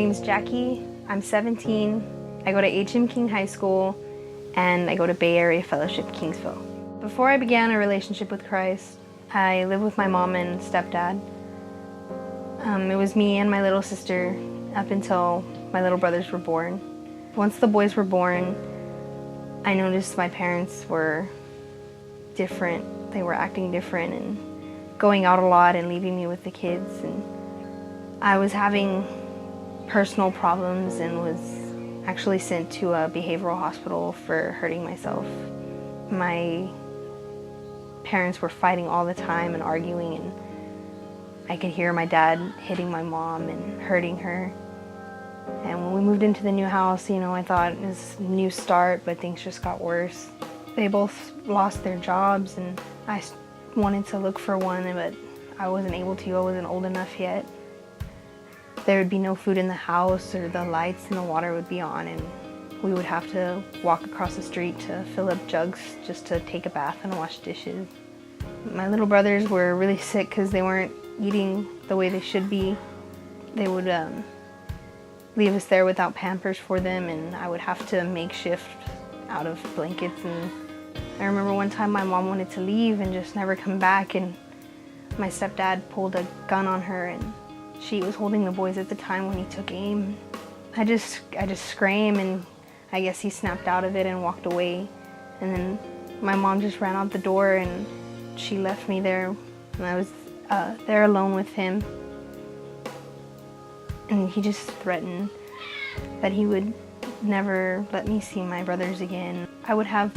name's Jackie. I'm 17. I go to H.M. King High School, and I go to Bay Area Fellowship, Kingsville. Before I began a relationship with Christ, I lived with my mom and stepdad. It was me and my little sister up until my little brothers were born. Once the boys were born, I noticed my parents were different. They were acting different and going out a lot and leaving me with the kids. And I was having personal problems and was actually sent to a behavioral hospital for hurting myself. My parents were fighting all the time and arguing, and I could hear my dad hitting my mom and hurting her. And when we moved into the new house, I thought it was a new start, but things just got worse. They both lost their jobs, and I wanted to look for one, but I wasn't able to. I wasn't old enough yet. There would be no food in the house, or the lights and the water would be on, and we would have to walk across the street to fill up jugs just to take a bath and wash dishes. My little brothers were really sick because they weren't eating the way they should be. They would leave us there without Pampers for them, and I would have to make shift out of blankets. And I remember one time my mom wanted to leave and just never come back, and my stepdad pulled a gun on her, and she was holding the boys at the time when he took aim. I just screamed, and I guess he snapped out of it and walked away. And then my mom just ran out the door, and she left me there, and I was there alone with him. And he just threatened that he would never let me see my brothers again. I would have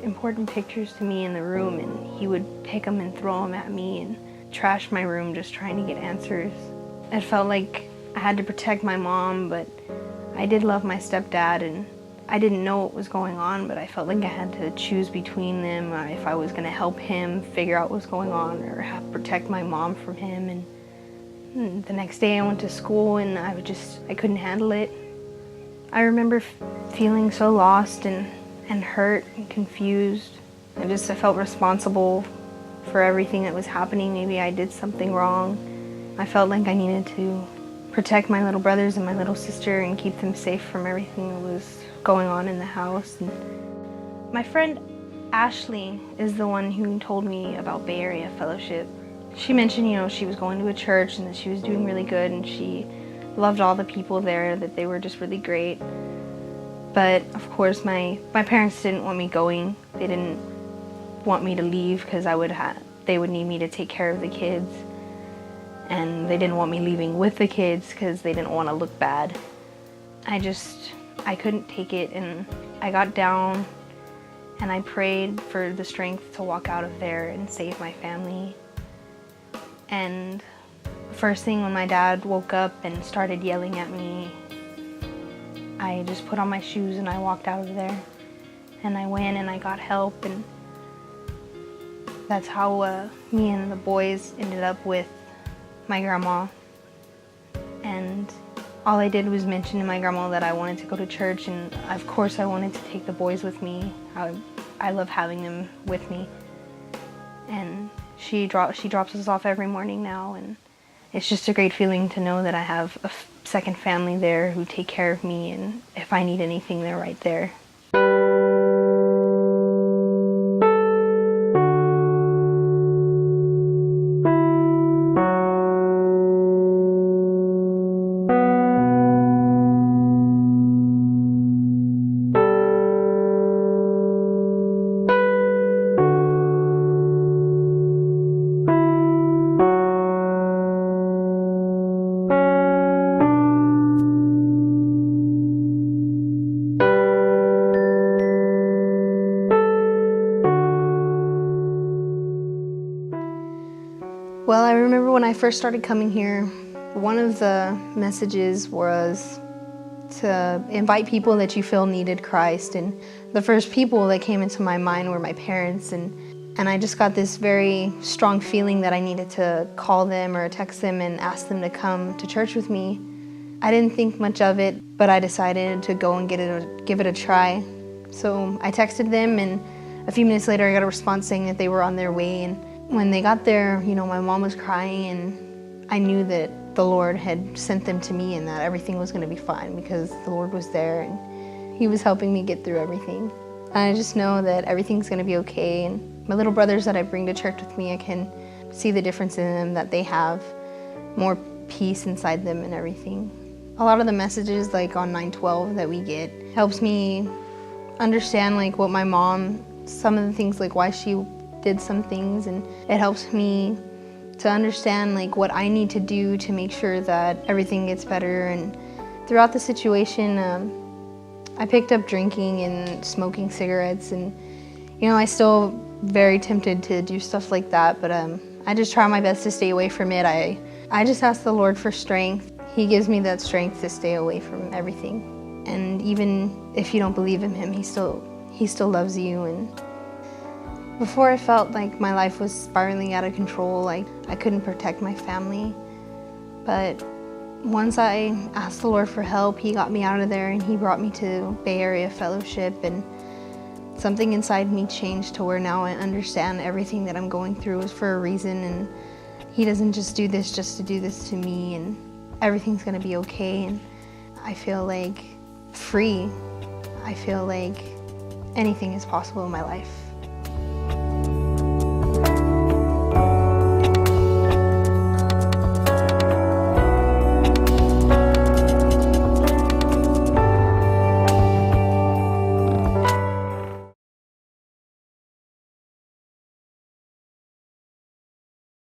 important pictures to me in the room, and he would pick them and throw them at me and trash my room just trying to get answers. It felt like I had to protect my mom, but I did love my stepdad, and I didn't know what was going on, but I felt like I had to choose between them, if I was going to help him figure out what was going on or protect my mom from him. And the next day I went to school, and I couldn't handle it. I remember feeling so lost and hurt and confused. I felt responsible for everything that was happening. Maybe I did something wrong. I felt like I needed to protect my little brothers and my little sister and keep them safe from everything that was going on in the house. And my friend Ashley is the one who told me about Bay Area Fellowship. She mentioned, she was going to a church and that she was doing really good, and she loved all the people there, that they were just really great. But of course my parents didn't want me going. They didn't want me to leave because they would need me to take care of the kids. And they didn't want me leaving with the kids because they didn't want to look bad. I couldn't take it, and I got down and I prayed for the strength to walk out of there and save my family. And first thing when my dad woke up and started yelling at me, I just put on my shoes and I walked out of there. And I went and I got help, and that's how me and the boys ended up with my grandma. And all I did was mention to my grandma that I wanted to go to church, and of course I wanted to take the boys with me. I love having them with me. And she drops us off every morning now, and it's just a great feeling to know that I have a second family there who take care of me, and if I need anything, they're right there. Well, I remember when I first started coming here, one of the messages was to invite people that you feel needed Christ. And the first people that came into my mind were my parents. And I just got this very strong feeling that I needed to call them or text them and ask them to come to church with me. I didn't think much of it, but I decided to go and give it a try. So I texted them, and a few minutes later I got a response saying that they were on their way. And when they got there, my mom was crying, and I knew that the Lord had sent them to me and that everything was going to be fine because the Lord was there and He was helping me get through everything. I just know that everything's going to be okay. And my little brothers that I bring to church with me, I can see the difference in them, that they have more peace inside them and everything. A lot of the messages like on 9/12 that we get helps me understand like what my mom, some of the things like why she did some things, and it helps me to understand like what I need to do to make sure that everything gets better. And throughout the situation, I picked up drinking and smoking cigarettes, and I still very tempted to do stuff like that, but I just try my best to stay away from it. I just ask the Lord for strength. He gives me that strength to stay away from everything. And even if you don't believe in Him, He still loves you. And before, I felt like my life was spiraling out of control, like I couldn't protect my family. But once I asked the Lord for help, He got me out of there and He brought me to Bay Area Fellowship, and something inside me changed to where now I understand everything that I'm going through is for a reason, and He doesn't just do this just to do this to me, and everything's gonna be okay. And I feel like free. I feel like anything is possible in my life.